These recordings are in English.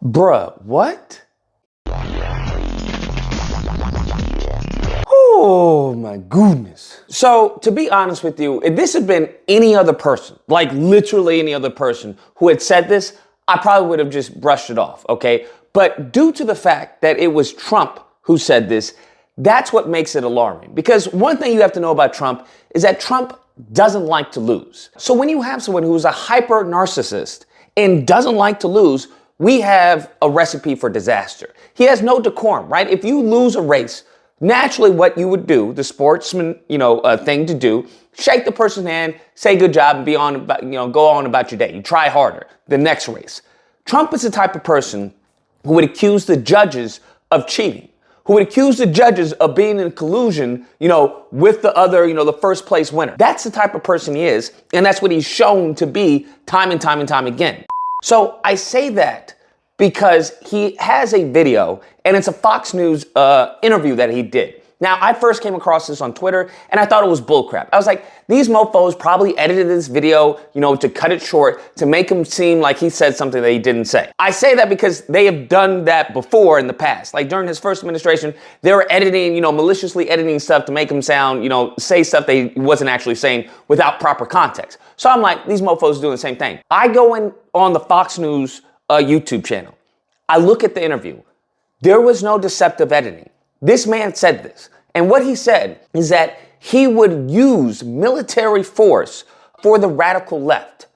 Bruh, what? Oh my goodness. So to be honest with you, if this had been any other person, like literally any other person who had said this, I probably would have just brushed it off, okay? But due to the fact that it was Trump who said this, that's what makes it alarming. Because one thing you have to know about Trump is that Trump doesn't like to lose. So when you have someone who's a hyper narcissist and doesn't like to lose, we have a recipe for disaster. He has no decorum, right? If you lose a race, naturally what you would do, the sportsman, thing to do, shake the person's hand, say good job, and be on about, go on about your day. You try harder the next race. Trump is the type of person who would accuse the judges of cheating, who would accuse the judges of being in collusion, with the other, the first place winner. That's the type of person he is, and that's what he's shown to be time and time and time again. So I say that because he has a video, and it's a Fox News interview that he did. Now, I first came across this on Twitter, and I thought it was bullcrap. I was like, these mofos probably edited this video, to cut it short, to make him seem like he said something that he didn't say. I say that because they have done that before in the past. Like during his first administration, they were editing, maliciously editing stuff to make him sound, say stuff they wasn't actually saying without proper context. So I'm like, these mofos doing the same thing. I go in on the Fox News YouTube channel. I look at the interview. There was no deceptive editing. This man said this. And what he said is that he would use military force for the radical left.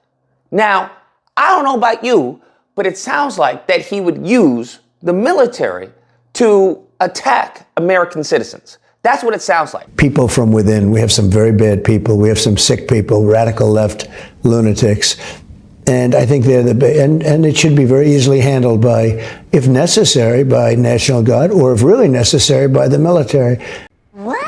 Now, I don't know about you, but it sounds like that he would use the military to attack American citizens. That's what it sounds like. People from within. We have some very bad people. We have some sick people, radical left lunatics. And I think they're and it should be very easily handled by, if necessary, by National Guard, or if really necessary, by the military. What?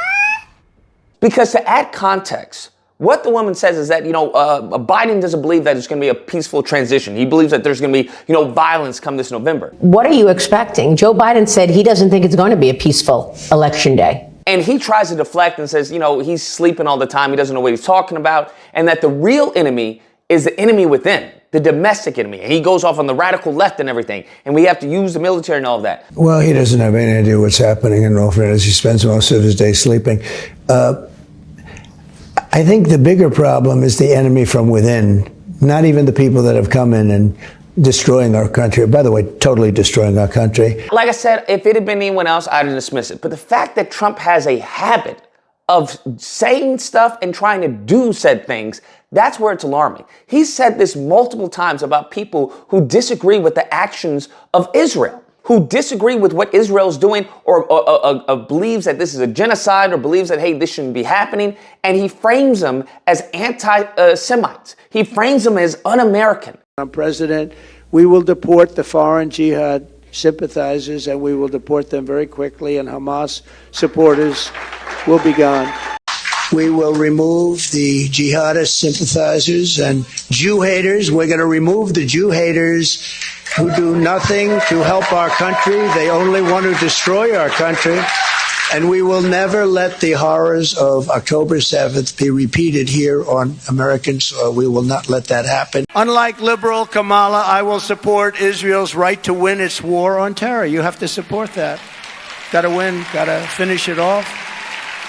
Because to add context, what the woman says is that, Biden doesn't believe that it's going to be a peaceful transition. He believes that there's going to be, violence come this November. What are you expecting? Joe Biden said he doesn't think it's going to be a peaceful election day. And he tries to deflect and says, he's sleeping all the time. He doesn't know what he's talking about. And that the real enemy is the enemy within, the domestic enemy. And he goes off on the radical left and everything. And we have to use the military and all of that. Well, he doesn't have any idea what's happening in all fairness. He spends most of his day sleeping. I think the bigger problem is the enemy from within, not even the people that have come in and destroying our country. By the way, totally destroying our country. Like I said, if it had been anyone else, I'd dismiss it. But the fact that Trump has a habit of saying stuff and trying to do said things, that's where it's alarming. He's said this multiple times about people who disagree with the actions of Israel, who disagree with what Israel's doing, or believes that this is a genocide, or believes that, hey, this shouldn't be happening. And he frames them as anti-Semites. He frames them as un-American. I'm president. We will deport the foreign jihad sympathizers, and we will deport them very quickly, and Hamas supporters will be gone. We will remove the jihadist sympathizers and Jew haters. We're going to remove the Jew haters who do nothing to help our country. They only want to destroy our country. And we will never let the horrors of October 7th be repeated here on American soil. We will not let that happen. Unlike liberal Kamala, I will support Israel's right to win its war on terror. You have to support that. Got to win, got to finish it off.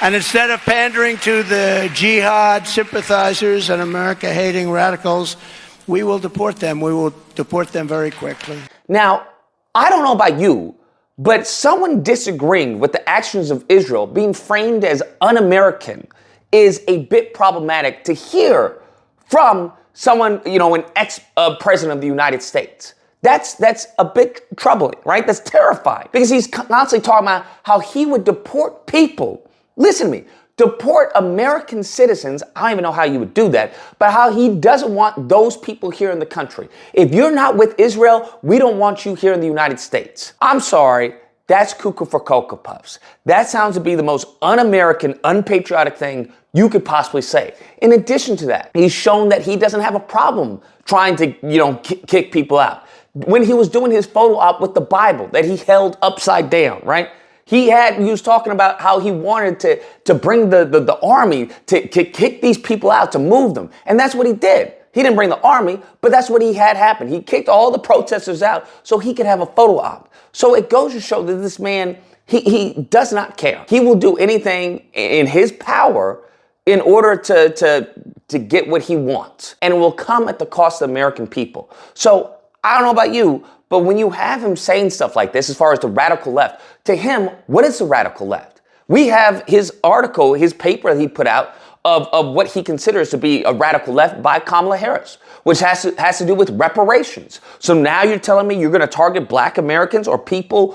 And instead of pandering to the jihad sympathizers and America-hating radicals, we will deport them. We will deport them very quickly. Now, I don't know about you, but someone disagreeing with the actions of Israel being framed as un-American is a bit problematic to hear from someone, an ex-president of the United States. That's a bit troubling, right? That's terrifying, because he's constantly talking about how he would deport people. Listen to me. Deport American citizens. I don't even know how you would do that, but how he doesn't want those people here in the country. If you're not with Israel, we don't want you here in the United States. I'm sorry. That's cuckoo for Cocoa Puffs. That sounds to be the most un-American, unpatriotic thing you could possibly say. In addition to that, he's shown that he doesn't have a problem trying to, kick people out. When he was doing his photo op with the Bible that he held upside down, right? He was talking about how he wanted to bring the army to kick these people out, to move them. And that's what he did. He didn't bring the army, but that's what he had happen. He kicked all the protesters out so he could have a photo op. So it goes to show that this man, he does not care. He will do anything in his power in order to get what he wants. And it will come at the cost of the American people. So I don't know about you, but when you have him saying stuff like this, as far as the radical left, to him, what is the radical left? We have his article, his paper that he put out of what he considers to be a radical left by Kamala Harris, which has to do with reparations. So now you're telling me you're going to target black Americans or people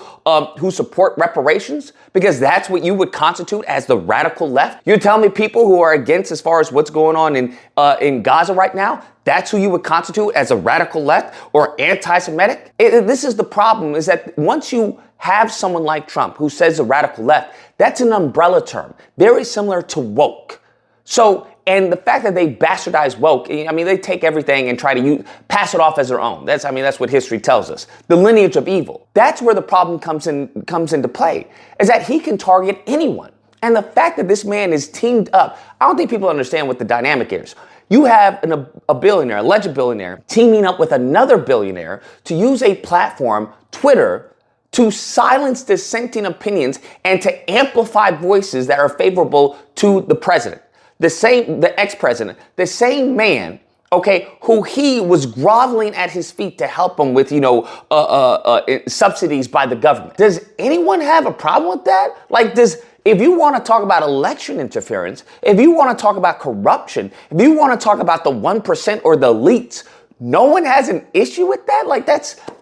who support reparations because that's what you would constitute as the radical left? You're telling me people who are against as far as what's going on in Gaza right now, that's who you would constitute as a radical left or anti-Semitic? This is the problem, is that once you have someone like Trump who says the radical left, that's an umbrella term, very similar to woke. So, and the fact that they bastardize woke, I mean, they take everything and try to pass it off as their own. That's what history tells us. The lineage of evil. That's where the problem comes into play, is that he can target anyone. And the fact that this man is teamed up, I don't think people understand what the dynamic is. You have a billionaire, alleged billionaire, teaming up with another billionaire to use a platform, Twitter, to silence dissenting opinions and to amplify voices that are favorable to the president. The ex-president, the same man, okay, who he was groveling at his feet to help him with, subsidies by the government. Does anyone have a problem with that? If you want to talk about election interference, if you want to talk about corruption, if you want to talk about the 1% or the elites, no one has an issue with that?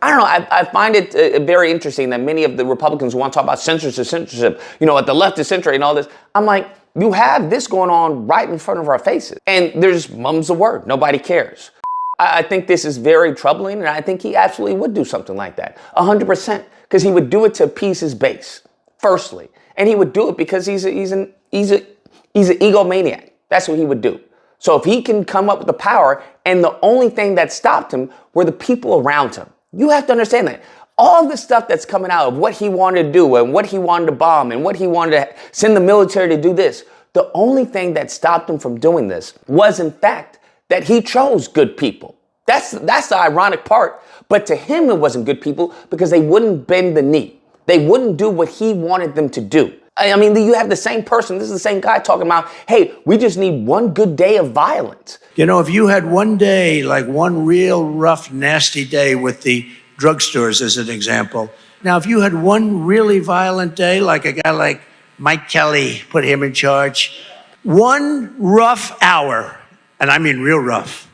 I don't know. I find it very interesting that many of the Republicans who want to talk about censorship, at the left of center and all this. I'm like, you have this going on right in front of our faces. And there's mum's the word. Nobody cares. I think this is very troubling, and I think he absolutely would do something like that. 100%. Because he would do it to appease his base, firstly. And he would do it because he's an egomaniac. That's what he would do. So if he can come up with the power, and the only thing that stopped him were the people around him. You have to understand that. All the stuff that's coming out of what he wanted to do and what he wanted to bomb and what he wanted to send the military to do this, the only thing that stopped him from doing this was, in fact, that he chose good people. That's the ironic part. But to him, it wasn't good people because they wouldn't bend the knee. They wouldn't do what he wanted them to do. I mean, you have the same person. This is the same guy talking about, hey, we just need one good day of violence. If you had one day, like one real rough, nasty day with the drugstores as an example. Now, if you had one really violent day, like a guy like Mike Kelly, put him in charge, one rough hour, and I mean real rough,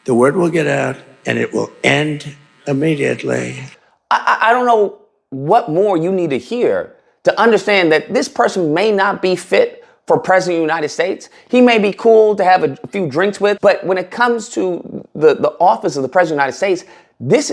the word will get out and it will end immediately. I don't know what more you need to hear to understand that this person may not be fit for president of the United States. He may be cool to have a few drinks with, but when it comes to the office of the president of the United States, this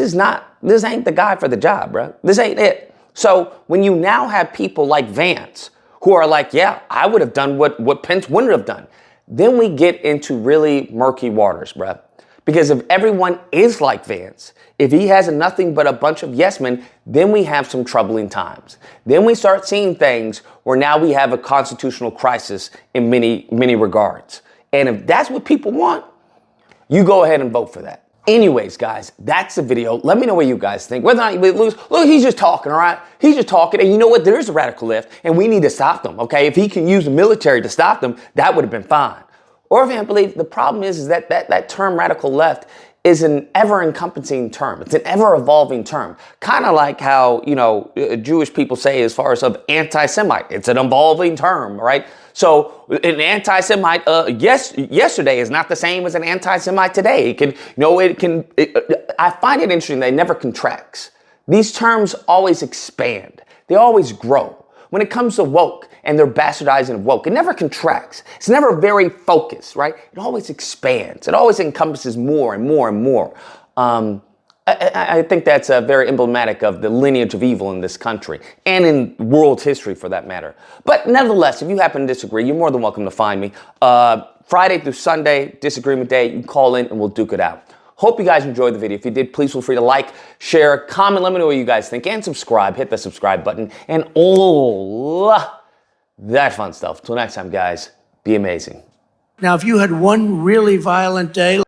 ain't the guy for the job, bro. This ain't it. So when you now have people like Vance who are like, yeah, I would have done what Pence wouldn't have done, then we get into really murky waters, bro. Because if everyone is like Vance, if he has nothing but a bunch of yes men, then we have some troubling times. Then we start seeing things where now we have a constitutional crisis in many, many regards. And if that's what people want, you go ahead and vote for that. Anyways, guys, that's the video. Let me know what you guys think. Whether or not you lose, look, he's just talking, all right? He's just talking. And you know what? There is a radical left, and we need to stop them, okay? If he can use the military to stop them, that would have been fine. Or if you don't believe, the problem is that term radical left is an ever-encompassing term. It's an ever-evolving term. Kind of like how, Jewish people say as far as of anti-Semite. It's an evolving term, right? So an anti-Semite yesterday is not the same as an anti-Semite today. I find it interesting that it never contracts. These terms always expand. They always grow. When it comes to woke and they're bastardizing woke, it never contracts. It's never very focused, right? It always expands. It always encompasses more and more and more. I think that's very emblematic of the lineage of evil in this country and in world history for that matter. But nevertheless, if you happen to disagree, you're more than welcome to find me. Friday through Sunday, disagreement day, you can call in and we'll duke it out. Hope you guys enjoyed the video. If you did, please feel free to like, share, comment, let me know what you guys think, and subscribe. Hit the subscribe button and all that fun stuff. Till next time, guys, be amazing. Now, if you had one really violent day,